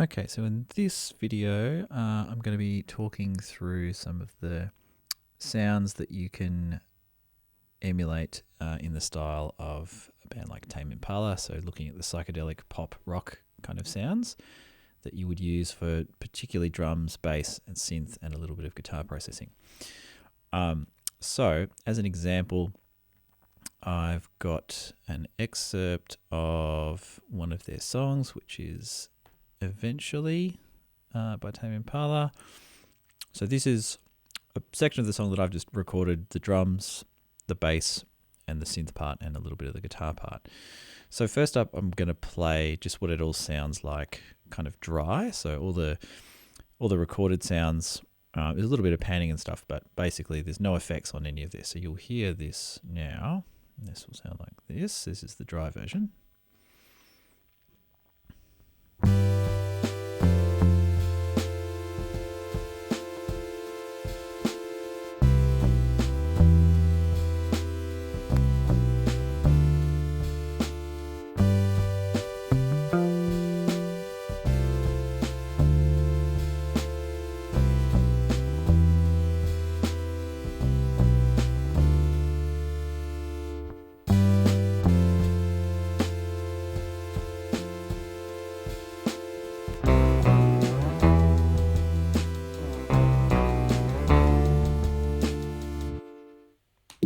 Okay, so in this video, I'm going to be talking through some of the sounds that you can emulate in the style of a band like Tame Impala. So looking at the psychedelic pop rock kind of sounds that you would use for particularly drums, bass, and synth, and a little bit of guitar processing. So as an example, I've got an excerpt of one of their songs, which is Eventually by Tame Impala. So this is a section of the song that I've just recorded the drums, the bass, and the synth part, and a little bit of the guitar part. So first up, I'm going to play just what it all sounds like, kind of dry. So all the recorded sounds, there's a little bit of panning and stuff, but basically there's no effects on any of this. So you'll hear this now. This will sound like this. This is the dry version.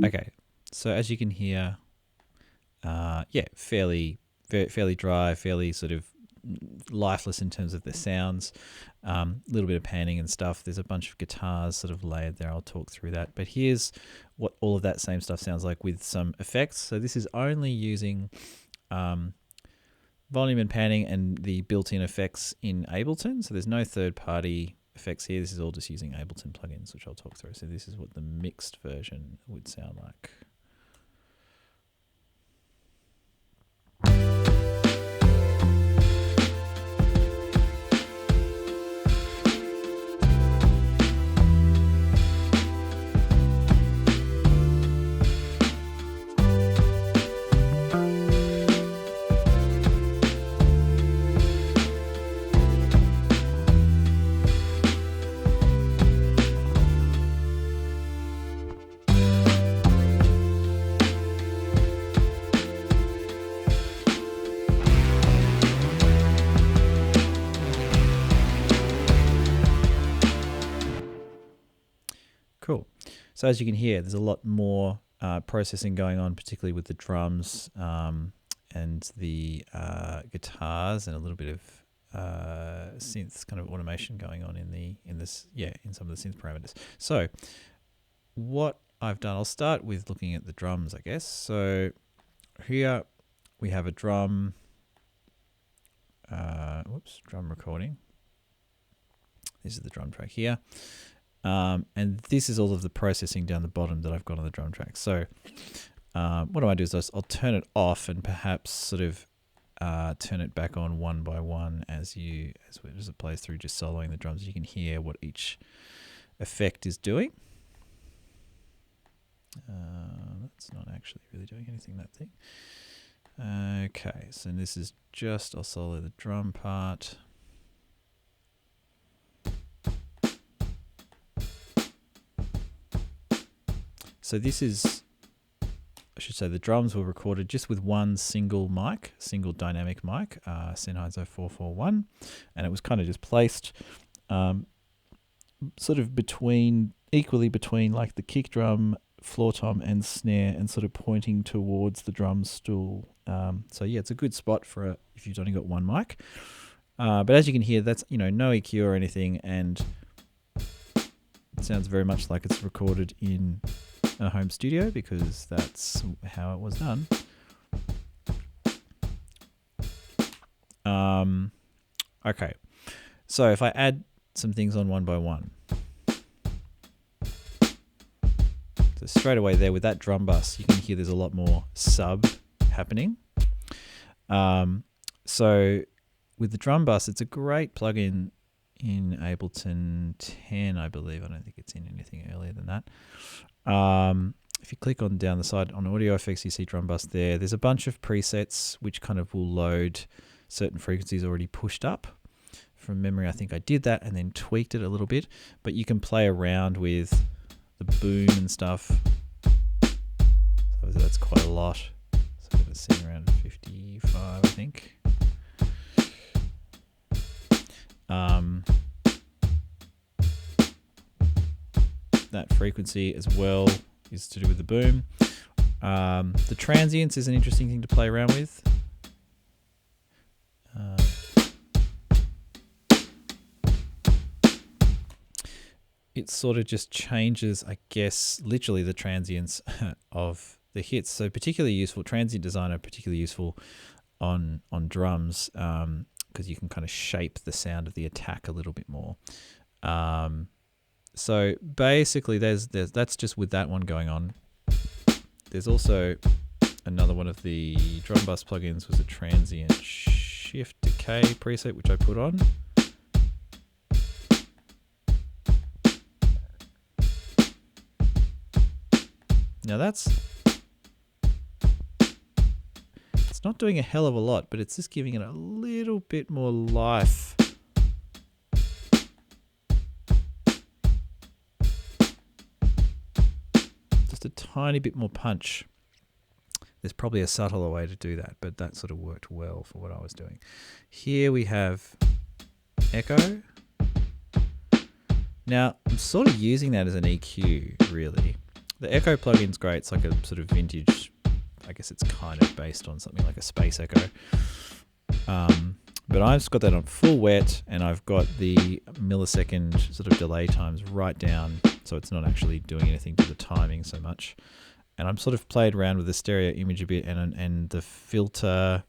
Okay, so as you can hear, fairly dry, fairly sort of lifeless in terms of the sounds. A little bit of panning and stuff. There's a bunch of guitars sort of layered there. I'll talk through that. But here's what all of that same stuff sounds like with some effects. So this is only using volume and panning and the built-in effects in Ableton. So there's no third-party effects here. This is all just using Ableton plugins, which I'll talk through. So this is what the mixed version would sound like. Cool. So as you can hear, there's a lot more processing going on, particularly with the drums and the guitars, and a little bit of synth kind of automation going on in some of the synth parameters. So what I've done, I'll start with looking at the drums, I guess. So here we have a drum recording. This is the drum track here. And this is all of the processing down the bottom that I've got on the drum track. So what do I do is I'll turn it off and perhaps sort of turn it back on one by one as it plays through, just soloing the drums. You can hear what each effect is doing. That's not actually really doing anything, that thing. Okay, so this is I'll solo the drum part. So this is, I should say, the drums were recorded just with one single dynamic mic, Sennheiser 441, and it was kind of just placed sort of equally between like the kick drum, floor tom, and snare, and sort of pointing towards the drum stool. So yeah, it's a good spot for if you've only got one mic. But as you can hear, that's no EQ or anything, and it sounds very much like it's recorded in a home studio because that's how it was done. Okay, so if I add some things on one by one, so straight away there with that drum bus, you can hear there's a lot more sub happening. So with the drum bus, it's a great plugin in Ableton 10, I believe. I don't think it's in anything earlier than that. If you click on down the side on audio effects, you see drum bus there. There's a bunch of presets which kind of will load certain frequencies already pushed up From memory, I think I did that and then tweaked it a little bit, but you can play around with the boom and stuff. So that's quite a lot. So I'm going to see around 55, I think. That frequency as well is to do with the boom. The transients is an interesting thing to play around with. It sort of just changes, I guess, literally the transients of the hits. So particularly useful, transient designer, particularly useful on drums, because you can kind of shape the sound of the attack a little bit more. So basically, that's just with that one going on. There's also another one of the drum bus plugins was a transient shift decay preset, which I put on. Now it's not doing a hell of a lot, but it's just giving it a little bit more life. Just a tiny bit more punch. There's probably a subtler way to do that, but that sort of worked well for what I was doing. Here we have echo. Now, I'm sort of using that as an EQ, really. The echo plugin's great. It's like a sort of vintage, I guess it's kind of based on something like a space echo. But I've just got that on full wet, and I've got the millisecond sort of delay times right down, so it's not actually doing anything to the timing so much. And I'm sort of played around with the stereo image a bit and the filter.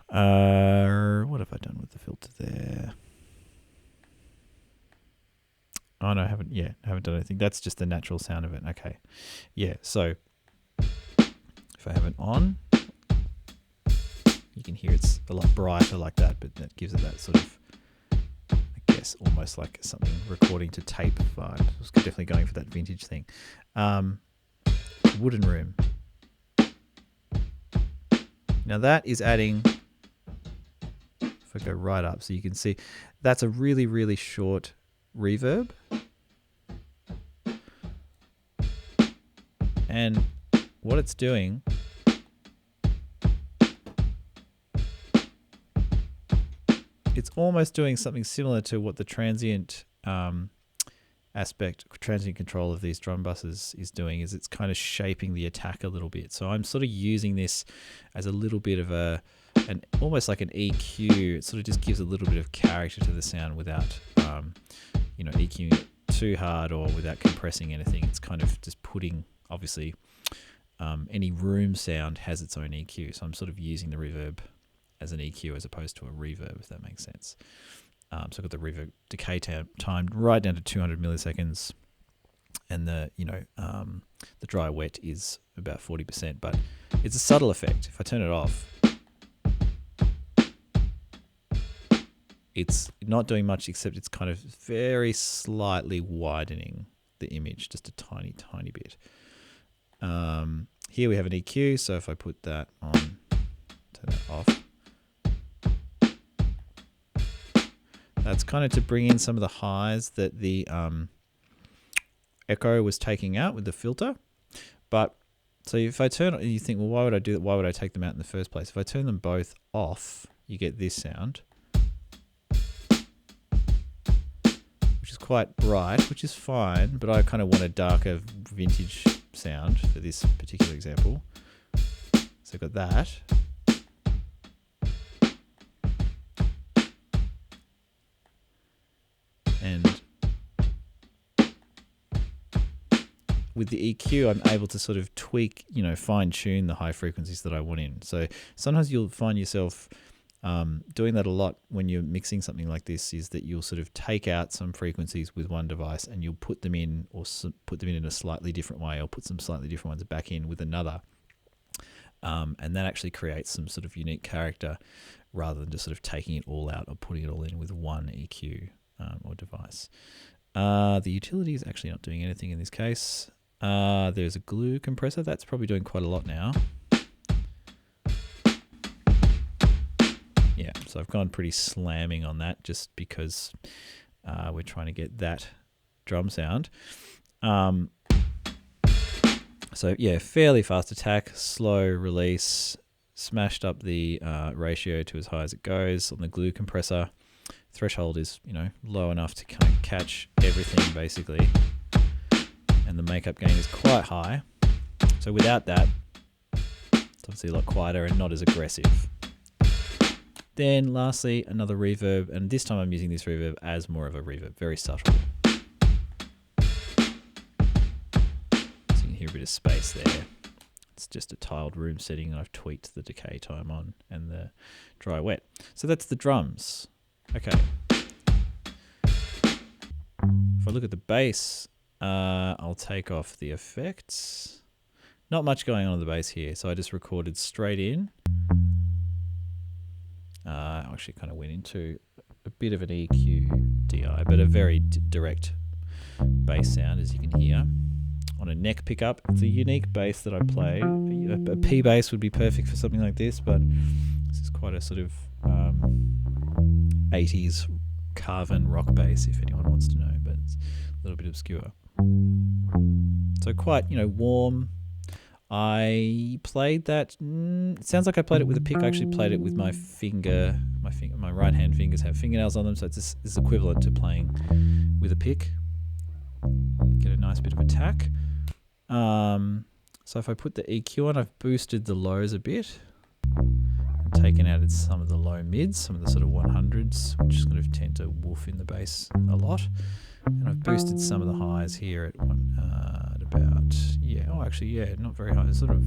What have I done with the filter there? Oh no, I haven't done anything. That's just the natural sound of it. Okay. Yeah, so if I have it on, you can hear it's a lot brighter like that, but that gives it that sort of, I guess, almost like something recording to tape vibe. I was definitely going for that vintage thing. Wooden Room. Now that is adding, if I go right up, so you can see, that's a really, really short reverb. And what it's doing it's almost doing something similar to what the transient transient control of these drum buses is doing, is it's kind of shaping the attack a little bit. So I'm sort of using this as a little bit of an almost like an EQ. It sort of just gives a little bit of character to the sound without EQing it too hard or without compressing anything. It's kind of just putting, obviously, any room sound has its own EQ. So I'm sort of using the reverb as an EQ as opposed to a reverb, if that makes sense. So I've got the reverb decay time right down to 200 milliseconds, and the dry wet is about 40%, but it's a subtle effect. If I turn it off, it's not doing much, except it's kind of very slightly widening the image, just a tiny, tiny bit. Here we have an EQ, so if I put that on, turn that off, that's kind of to bring in some of the highs that the echo was taking out with the filter. But so if I turn, you think, well, why would I do that? Why would I take them out in the first place? If I turn them both off, you get this sound, which is quite bright, which is fine, but I kind of want a darker vintage sound for this particular example. So I've got that. And with the EQ, I'm able to sort of tweak, fine tune the high frequencies that I want in. So sometimes you'll find yourself doing that a lot when you're mixing something like this, is that you'll sort of take out some frequencies with one device and you'll put them in, or put them in a slightly different way, or put some slightly different ones back in with another. And that actually creates some sort of unique character rather than just sort of taking it all out or putting it all in with one EQ or device. The utility is actually not doing anything in this case. There's a glue compressor. That's probably doing quite a lot now. Yeah, so I've gone pretty slamming on that just because we're trying to get that drum sound. So yeah, fairly fast attack, slow release, smashed up the ratio to as high as it goes on the glue compressor. Threshold is, low enough to kind of catch everything basically. And the makeup gain is quite high. So without that, it's obviously a lot quieter and not as aggressive. Then lastly, another reverb, and this time I'm using this reverb as more of a reverb, very subtle. So you can hear a bit of space there. It's just a tiled room setting, and I've tweaked the decay time on and the dry wet. So that's the drums. Okay. If I look at the bass, I'll take off the effects. Not much going on the bass here, so I just recorded straight in. I actually kind of went into a bit of an EQ DI, but a very direct bass sound, as you can hear. On a neck pickup, it's a unique bass that I play. A P bass would be perfect for something like this, but this is quite a sort of 80s carven rock bass, if anyone wants to know, but it's a little bit obscure. So quite, warm. I played that. It sounds like I played it with a pick. I actually played it with my finger. My right hand fingers have fingernails on them, so it's equivalent to playing with a pick. Get a nice bit of attack. So if I put the EQ on, I've boosted the lows a bit. I've taken out some of the low mids, some of the sort of 100s, which sort of tend to woof in the bass a lot. And I've boosted some of the highs here at not very high, sort of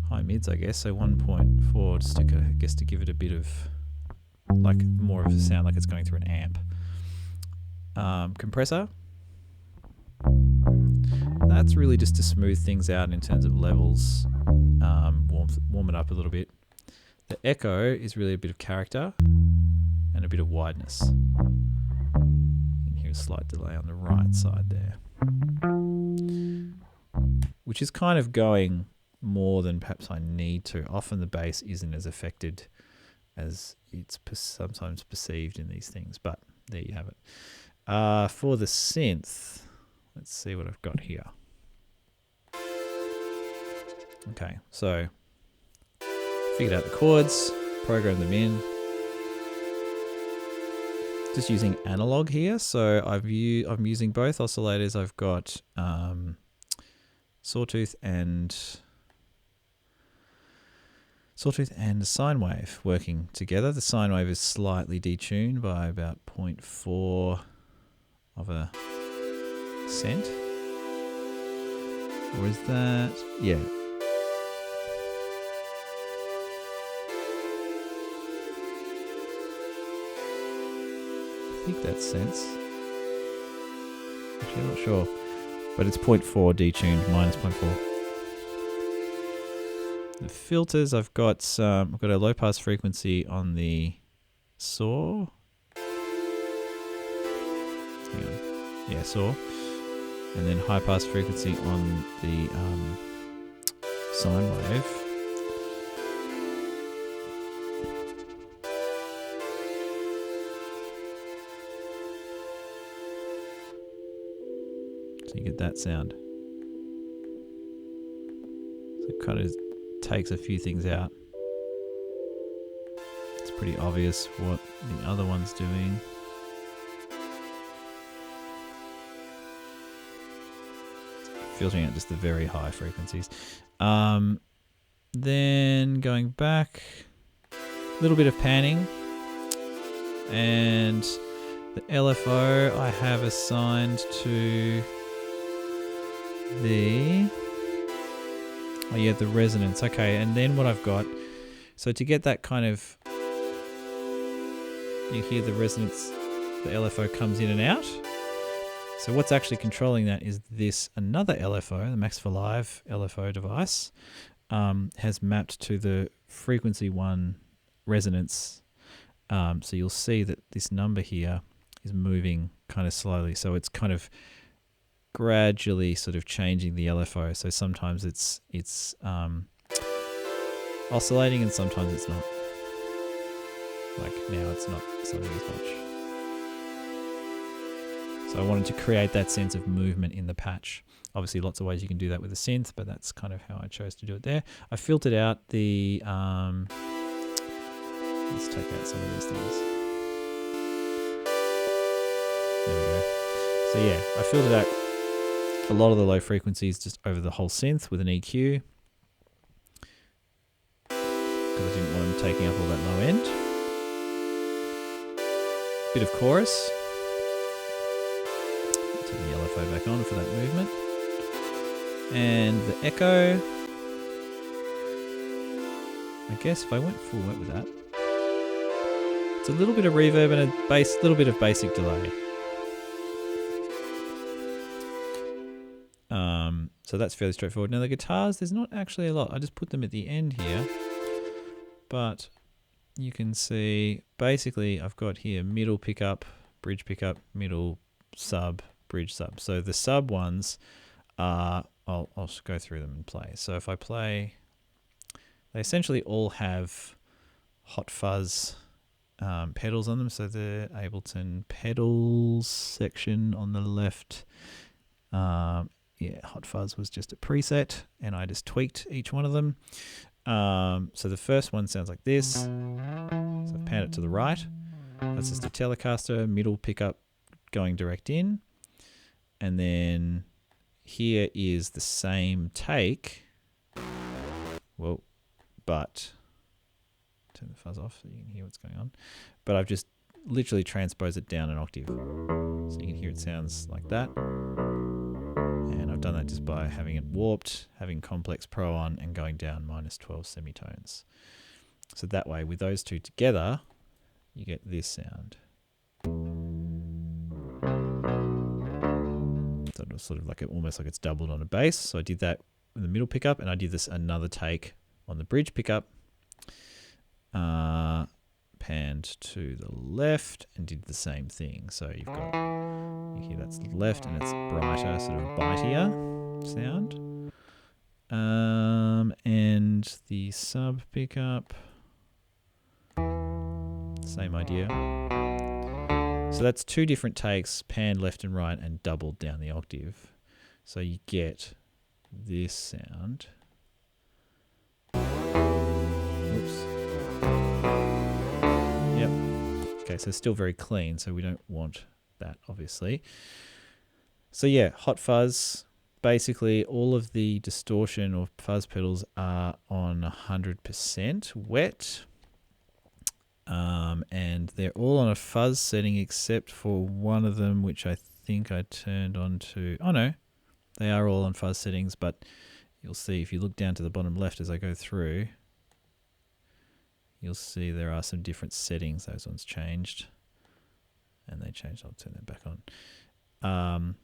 high mids, I guess. So 1.4 just to give it a bit of more of a sound like it's going through an amp. Compressor. That's really just to smooth things out in terms of levels, warm it up a little bit. The echo is really a bit of character and a bit of wideness. You can hear a slight delay on the right side there, which is kind of going more than perhaps I need to. Often the bass isn't as affected as it's sometimes perceived in these things, but there you have it. For the synth, let's see what I've got here. Okay, so figured out the chords, programmed them in. Just using analog here, so I'm using both oscillators. I've got sawtooth and sine wave working together. The sine wave is slightly detuned by about 0.4 of a cent. Or is that? Yeah. I think that's cents. Actually, I'm not sure. But it's 0.4 detuned, minus 0.4. The filters, I've got a low pass frequency on the saw. Hang on. Yeah, saw. And then high pass frequency on the sine wave. So you get that sound. So it kind of takes a few things out. It's pretty obvious what the other one's doing. Filtering out just the very high frequencies. Then going back, a little bit of panning, and the LFO I have assigned to the resonance. Okay, and then what I've got, so to get that kind of, you hear the resonance, the LFO comes in and out. So what's actually controlling that is another LFO, the Max for Live LFO device, has mapped to the frequency 1 resonance. So you'll see that this number here is moving kind of slowly. So it's kind of gradually sort of changing the LFO. So sometimes it's oscillating and sometimes it's not. Like now it's not sounding as much. So I wanted to create that sense of movement in the patch. Obviously lots of ways you can do that with a synth, but that's kind of how I chose to do it there. I filtered out the, let's take out some of these things. There we go. So yeah, I filtered out a lot of the low frequencies just over the whole synth with an EQ. Because I didn't want them taking up all that low end. Bit of chorus. Turn the LFO back on for that movement. And the echo. I guess if I went full wet with that, it's a little bit of reverb and a little bit of basic delay. So that's fairly straightforward. Now the guitars, there's not actually a lot. I just put them at the end here. But you can see basically I've got here middle pickup, bridge pickup, middle sub, bridge sub. So the sub ones are, I'll go through them and play. So if I play, they essentially all have hot fuzz pedals on them. So the Ableton pedals section on the left, yeah, hot fuzz was just a preset and I just tweaked each one of them. So the first one sounds like this. So I've panned it to the right. That's just a Telecaster, middle pickup going direct in. And then here is the same take. Well, but turn the fuzz off so you can hear what's going on. But I've just literally transposed it down an octave. So you can hear it sounds like that. And I've done that just by having it warped, having Complex Pro on, and going down -12 semitones. So that way, with those two together, you get this sound. So it's sort of like almost like it's doubled on a bass. So I did that with the middle pickup, and I did this another take on the bridge pickup. Panned to the left and did the same thing. So you've got, you hear that's left and it's brighter, sort of bitier sound. And the sub pickup, same idea. So that's two different takes, panned left and right and doubled down the octave. So you get this sound. Oops. Yep. Okay, so still very clean, so we don't want that, obviously. So yeah, hot fuzz. Basically, all of the distortion or fuzz pedals are on 100% wet. And they're all on a fuzz setting except for one of them, which I think I turned on to... Oh no, they are all on fuzz settings, but you'll see if you look down to the bottom left as I go through, you'll see there are some different settings. Those ones changed. And they changed. I'll turn that back on.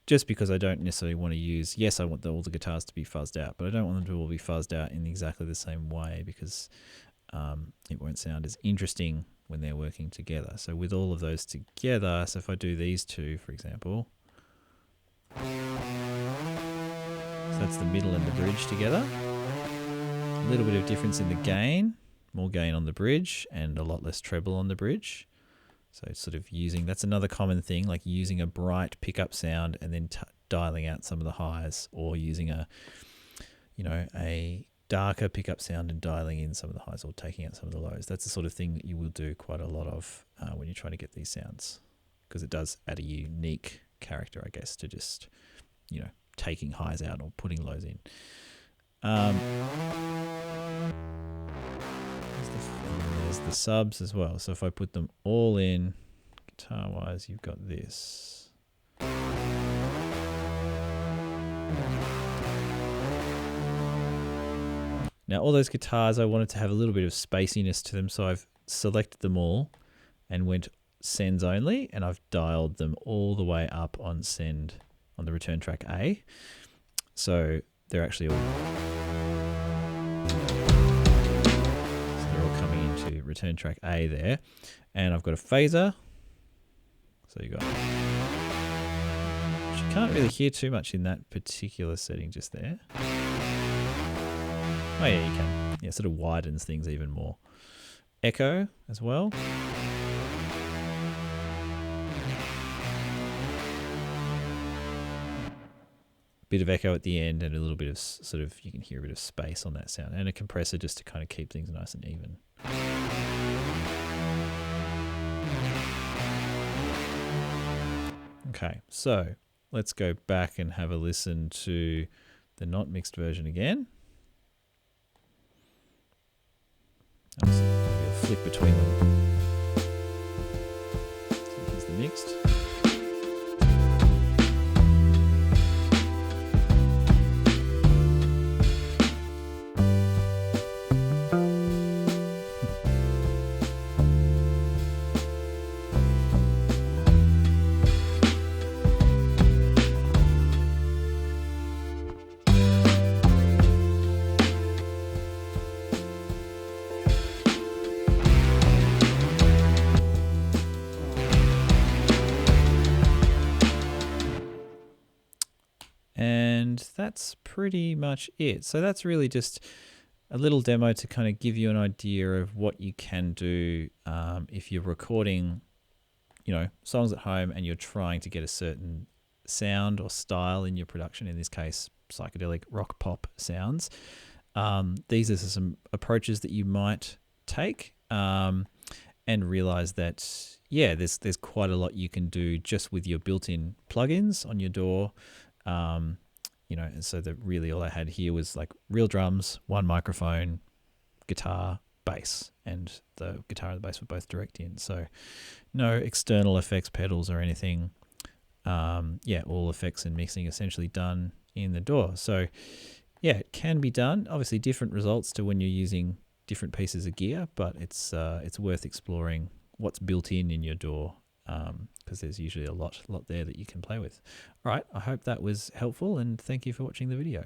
Just because I don't necessarily want to use... Yes, I want all the guitars to be fuzzed out, but I don't want them to all be fuzzed out in exactly the same way because it won't sound as interesting when they're working together. So with all of those together, so if I do these two, for example... So that's the middle and the bridge together. A little bit of difference in the gain. More gain on the bridge and a lot less treble on the bridge. So it's sort of using, that's another common thing, like using a bright pickup sound and then dialing out some of the highs, or using a, you know, a darker pickup sound and dialing in some of the highs or taking out some of the lows. That's the sort of thing that you will do quite a lot of when you're trying to get these sounds, because it does add a unique character, I guess, to just, you know, taking highs out or putting lows in. There's the subs as well. So if I put them all in, guitar-wise, you've got this. Now, all those guitars, I wanted to have a little bit of spaciness to them, so I've selected them all and went sends only, and I've dialed them all the way up on send on the return track A. So they're actually all... into return track A there, and I've got a phaser, so you got, you can't really hear too much in that particular setting just there. Oh yeah, you can. Yeah, it sort of widens things even more. echo as well. Bit of echo at the end and a little bit of sort of, you can hear a bit of space on that sound, and a compressor just to kind of keep things nice and even. Okay, so let's go back and have a listen to the not mixed version again. I'll flick between them. So here's the mixed. And that's pretty much it. So that's really just a little demo to kind of give you an idea of what you can do if you're recording, you know, songs at home and you're trying to get a certain sound or style in your production, in this case, psychedelic rock pop sounds. These are some approaches that you might take and realize that, yeah, there's quite a lot you can do just with your built-in plugins on your DAW. You know, and so that really all I had here was like real drums, one microphone, guitar, bass, and the guitar and the bass were both direct in. So no external effects pedals or anything. Yeah, all effects and mixing essentially done in the DAW. So yeah, it can be done. Obviously different results to when you're using different pieces of gear, but it's worth exploring what's built in your DAW. Because there's usually a lot there that you can play with. All right, I hope that was helpful, and thank you for watching the video.